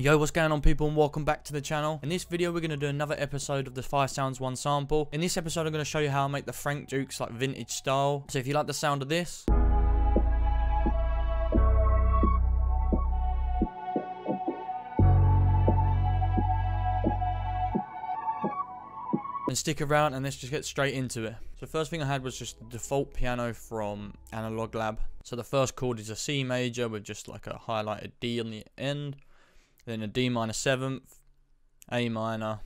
Yo, what's going on, people, and welcome back to the channel. In this video, we're going to do another episode of the 5 Sounds 1 Sample. In this episode, I'm going to show you how I make the Frank Dukes like vintage style. So if you like the sound of this, then stick around and let's just get straight into it. So first thing I had was just the default piano from Analog Lab. So the first chord is a C major with just like a highlighted D on the end. Then a D minor 7th, A minor,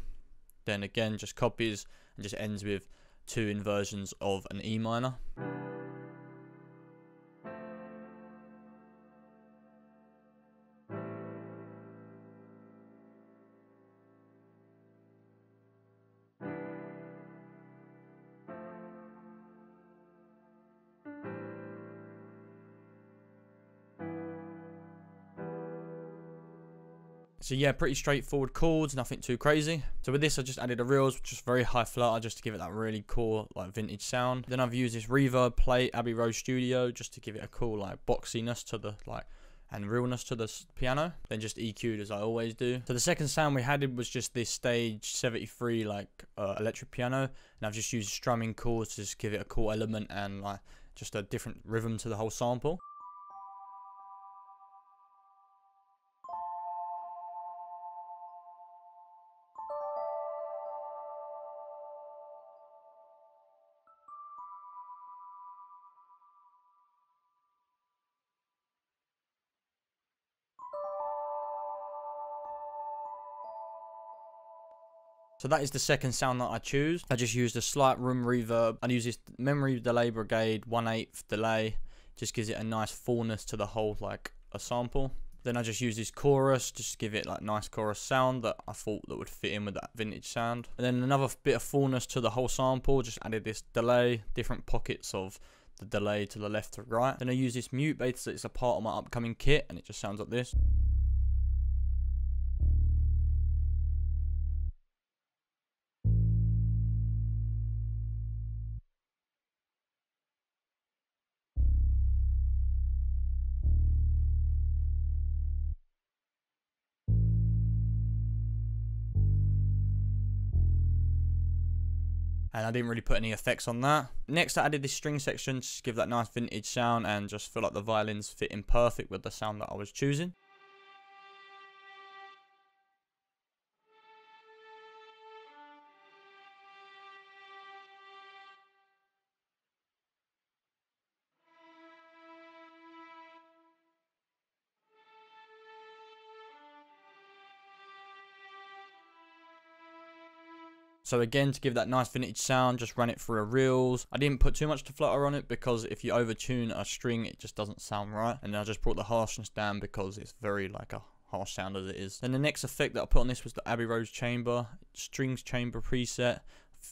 then again just copies and just ends with 2 inversions of an E minor. So yeah, pretty straightforward chords, nothing too crazy. So with this, I just added a reels, just very high flutter, just to give it that really cool like vintage sound. Then I've used this reverb plate, Abbey Road Studio, just to give it a cool like boxiness to the and realness to the piano. Then just EQ'd as I always do. So the second sound we had was just this stage 73 electric piano, and I've just used strumming chords to just give it a cool element and like just a different rhythm to the whole sample. So that is the second sound that I choose. I just used a slight room reverb. I use this memory delay brigade 1/8 delay. Just gives it a nice fullness to the whole like a sample. Then I just use this chorus, just to give it like nice chorus sound that I thought that would fit in with that vintage sound. And then another bit of fullness to the whole sample, just added this delay, different pockets of the delay to the left to right. Then I use this mute bass, it's a part of my upcoming kit, and it just sounds like this. And I didn't really put any effects on that. Next, I added this string section to give that nice vintage sound and just feel like the violins fit in perfect with the sound that I was choosing. So again, to give that nice vintage sound, just ran it through a reels. I didn't put too much to flutter on it because if you overtune a string, it just doesn't sound right. And then I just brought the harshness down because it's very like a harsh sound as it is. Then the next effect that I put on this was the Abbey Road chamber, strings chamber preset.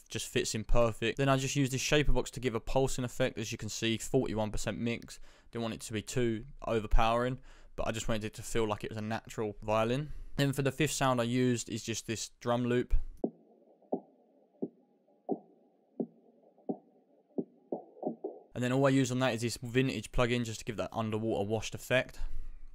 Just fits in perfect. Then I just used this shaper box to give a pulsing effect. As you can see, 41% mix. Didn't want it to be too overpowering, but I just wanted it to feel like it was a natural violin. Then for the fifth sound I used is just this drum loop. And then all I use on that is this vintage plugin just to give that underwater washed effect.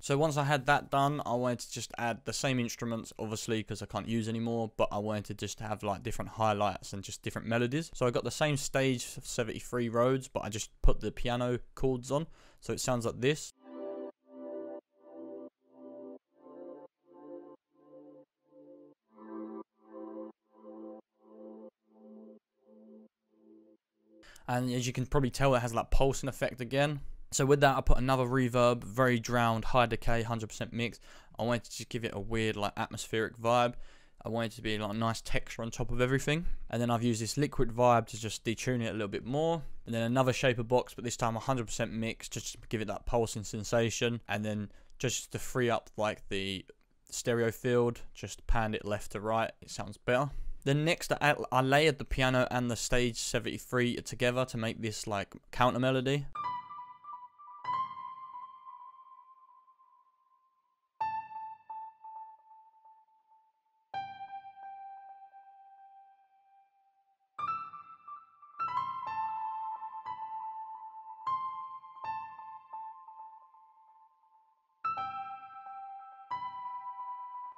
So once I had that done, I wanted to just add the same instruments, obviously, because I can't use anymore, but I wanted to just have like different highlights and just different melodies. So I got the same stage 73 Rhodes, but I just put the piano chords on. So it sounds like this. And as you can probably tell, it has that pulsing effect again. So with that, I put another reverb, very drowned, high decay, 100% mix. I wanted to just give it a weird like atmospheric vibe. I wanted it to be like a nice texture on top of everything. And then I've used this liquid vibe to just detune it a little bit more. And then another shaper box, but this time 100% mix, just to give it that pulsing sensation. And then just to free up like the stereo field, just panned it left to right, it sounds better. Then next, I layered the piano and the stage 73 together to make this like counter melody.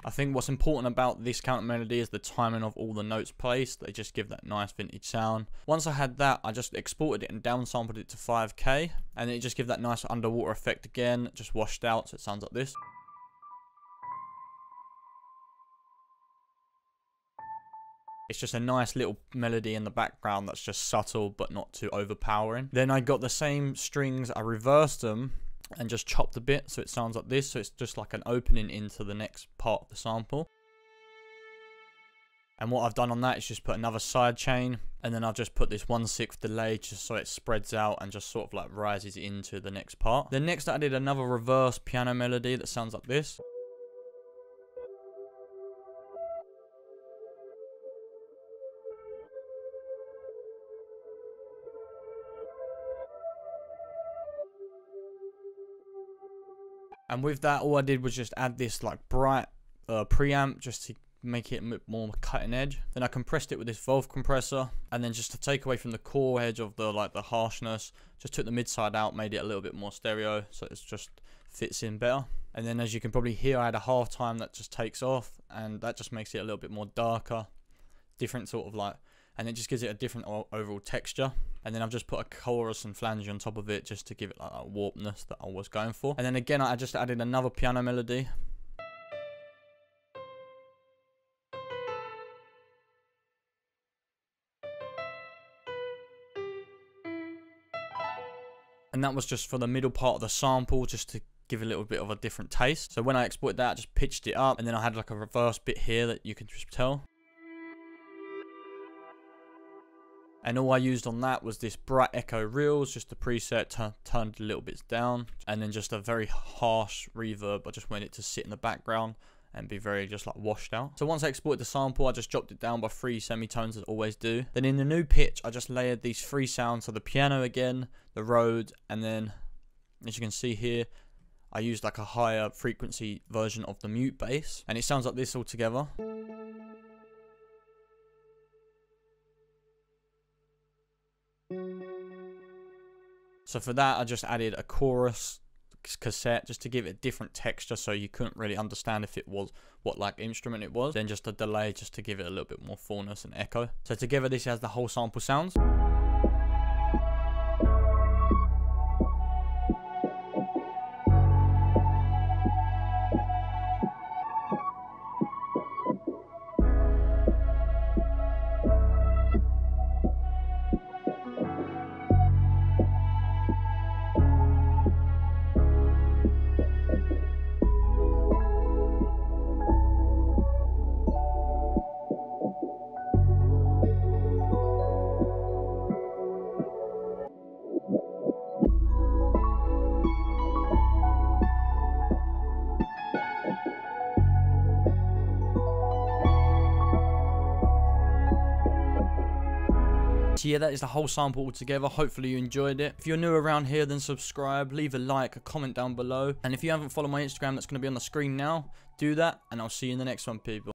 I think what's important about this counter melody is the timing of all the notes placed. They just give that nice vintage sound. Once I had that, I just exported it and downsampled it to 5K, and it just give that nice underwater effect again, just washed out, so it sounds like this. It's just a nice little melody in the background that's just subtle but not too overpowering. Then I got the same strings, I reversed them and just chopped a bit so it sounds like this, so it's just like an opening into the next part of the sample. And what I've done on that is just put another side chain, and then I've just put this 1/6 delay just so it spreads out and just sort of like rises into the next part. Then next I did another reverse piano melody that sounds like this. And with that, all I did was just add this like bright preamp just to make it a bit more cutting edge. Then I compressed it with this Valve compressor, and then just to take away from the core edge of the like the harshness, just took the mid side out, made it a little bit more stereo, so it just fits in better. And then as you can probably hear, I had a halftime that just takes off, and that just makes it a little bit more darker, different sort of like, and it just gives it a different overall texture. And then I've just put a chorus and flange on top of it just to give it like that warpness that I was going for. And then again, I just added another piano melody. And that was just for the middle part of the sample, just to give a little bit of a different taste. So when I exported that, I just pitched it up, and then I had like a reverse bit here that you can just tell. And all I used on that was this bright echo reels, just the preset, turned a little bit down, and then just a very harsh reverb. I just wanted it to sit in the background and be very just like washed out. So once I exported the sample, I just dropped it down by 3 semitones as I always do. Then in the new pitch, I just layered these 3 sounds, so the piano again, the Rhodes, and then as you can see here, I used like a higher frequency version of the mute bass, and it sounds like this all together. So for that, I just added a chorus cassette just to give it a different texture, so you couldn't really understand if it was what like instrument it was. Then just a delay just to give it a little bit more fullness and echo. So together this has the whole sample sounds. So yeah, that is the whole sample altogether. Hopefully you enjoyed it. If you're new around here, then subscribe, leave a like, a comment down below. And if you haven't followed my Instagram, that's going to be on the screen now, do that. And I'll see you in the next one, people.